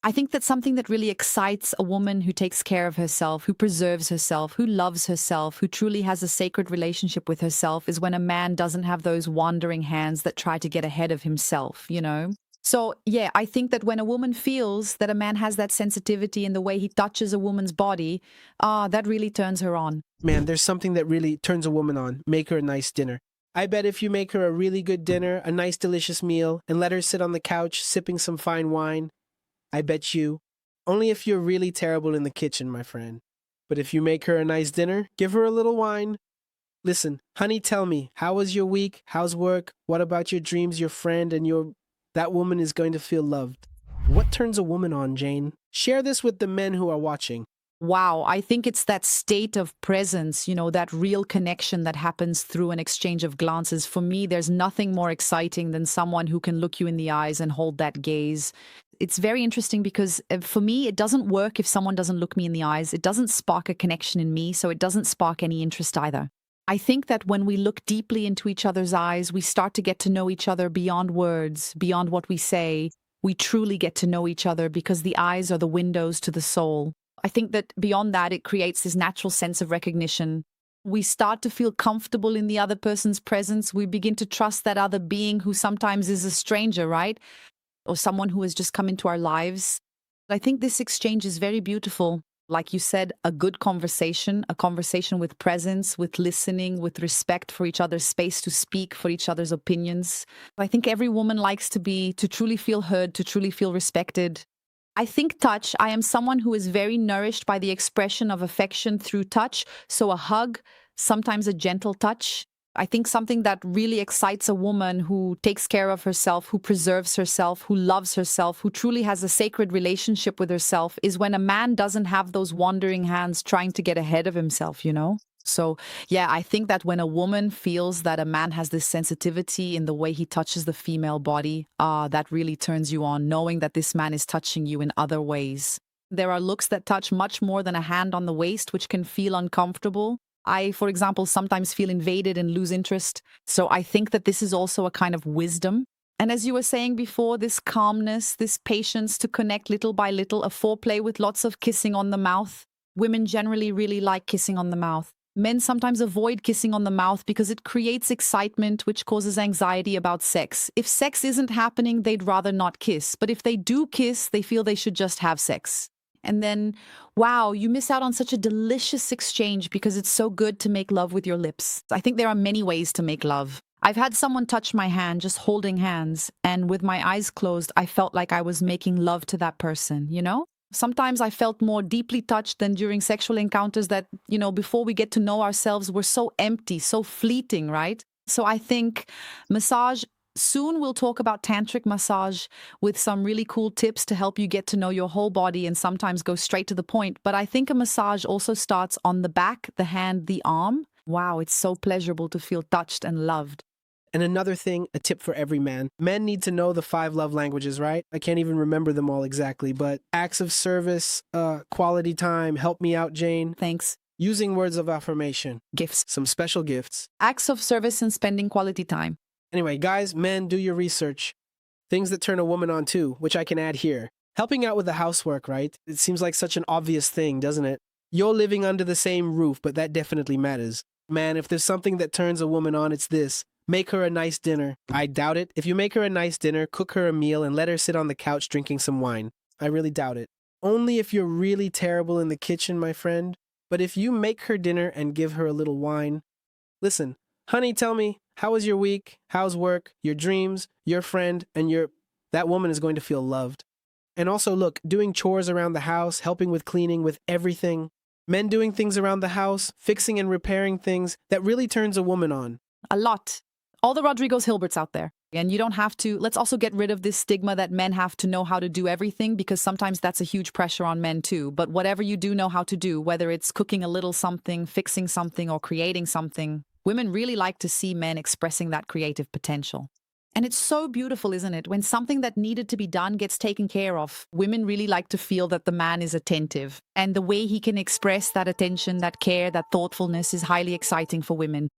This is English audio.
I think that something that really excites a woman who takes care of herself, who preserves herself, who loves herself, who truly has a sacred relationship with herself is when a man doesn't have those wandering hands that try to get ahead of himself, you know? So, yeah, I think that when a woman feels that a man has that sensitivity in the way he touches a woman's body, that really turns her on. Man, there's something that really turns a woman on. Make her a nice dinner. I bet if you make her a really good dinner, a nice delicious meal, and let her sit on the couch sipping some fine wine, I bet you, only if you're really terrible in the kitchen, my friend. But if you make her a nice dinner, give her a little wine. Listen, honey, tell me, how was your week? How's work? What about your dreams, your friend, and your... That woman is going to feel loved. What turns a woman on, Jane? Share this with the men who are watching. Wow, I think it's that state of presence, you know, that real connection that happens through an exchange of glances. For me, there's nothing more exciting than someone who can look you in the eyes and hold that gaze. It's very interesting because for me, it doesn't work if someone doesn't look me in the eyes. It doesn't spark a connection in me, so it doesn't spark any interest either. I think that when we look deeply into each other's eyes, we start to get to know each other beyond words, beyond what we say. We truly get to know each other because the eyes are the windows to the soul. I think that beyond that, it creates this natural sense of recognition. We start to feel comfortable in the other person's presence. We begin to trust that other being who sometimes is a stranger, right? Or someone who has just come into our lives. I think this exchange is very beautiful. Like you said, a good conversation, a conversation with presence, with listening, with respect for each other's space to speak, for each other's opinions. I think every woman likes to truly feel heard, to truly feel respected. I think touch, I am someone who is very nourished by the expression of affection through touch. So a hug, sometimes a gentle touch. I think something that really excites a woman who takes care of herself, who preserves herself, who loves herself, who truly has a sacred relationship with herself is when a man doesn't have those wandering hands trying to get ahead of himself, you know? So, yeah, I think that when a woman feels that a man has this sensitivity in the way he touches the female body, that really turns you on, knowing that this man is touching you in other ways. There are looks that touch much more than a hand on the waist, which can feel uncomfortable. I, for example, sometimes feel invaded and lose interest. So I think that this is also a kind of wisdom. And as you were saying before, this calmness, this patience to connect little by little, a foreplay with lots of kissing on the mouth. Women generally really like kissing on the mouth. Men sometimes avoid kissing on the mouth because it creates excitement, which causes anxiety about sex. If sex isn't happening, they'd rather not kiss. But if they do kiss, they feel they should just have sex. And then, wow, you miss out on such a delicious exchange because it's so good to make love with your lips. I think there are many ways to make love. I've had someone touch my hand, just holding hands, and with my eyes closed, I felt like I was making love to that person, you know? Sometimes I felt more deeply touched than during sexual encounters that, you know, before we get to know ourselves, we're so empty, so fleeting, right? So I think massage, soon we'll talk about tantric massage with some really cool tips to help you get to know your whole body and sometimes go straight to the point. But I think a massage also starts on the back, the hand, the arm. Wow, it's so pleasurable to feel touched and loved. And another thing, a tip for every man. Men need to know the 5 love languages, right? I can't even remember them all exactly, but acts of service, quality time, help me out, Jane. Thanks. Using words of affirmation. Gifts. Some special gifts. Acts of service and spending quality time. Anyway, guys, men, do your research. Things that turn a woman on too, which I can add here. Helping out with the housework, right? It seems like such an obvious thing, doesn't it? You're living under the same roof, but that definitely matters. Man, if there's something that turns a woman on, it's this. Make her a nice dinner. I doubt it. If you make her a nice dinner, cook her a meal, and let her sit on the couch drinking some wine. I really doubt it. Only if you're really terrible in the kitchen, my friend. But if you make her dinner and give her a little wine... Listen, honey, tell me, how was your week? How's work? Your dreams? Your friend? And your... That woman is going to feel loved. And also, look, doing chores around the house, helping with cleaning, with everything. Men doing things around the house, fixing and repairing things, that really turns a woman on. A lot. All the Rodriguez Hilberts out there. And you don't have to, let's also get rid of this stigma that men have to know how to do everything, because sometimes that's a huge pressure on men too. But whatever you do know how to do, whether it's cooking a little something, fixing something, or creating something, women really like to see men expressing that creative potential. And it's so beautiful, isn't it? When something that needed to be done gets taken care of, women really like to feel that the man is attentive. And the way he can express that attention, that care, that thoughtfulness is highly exciting for women.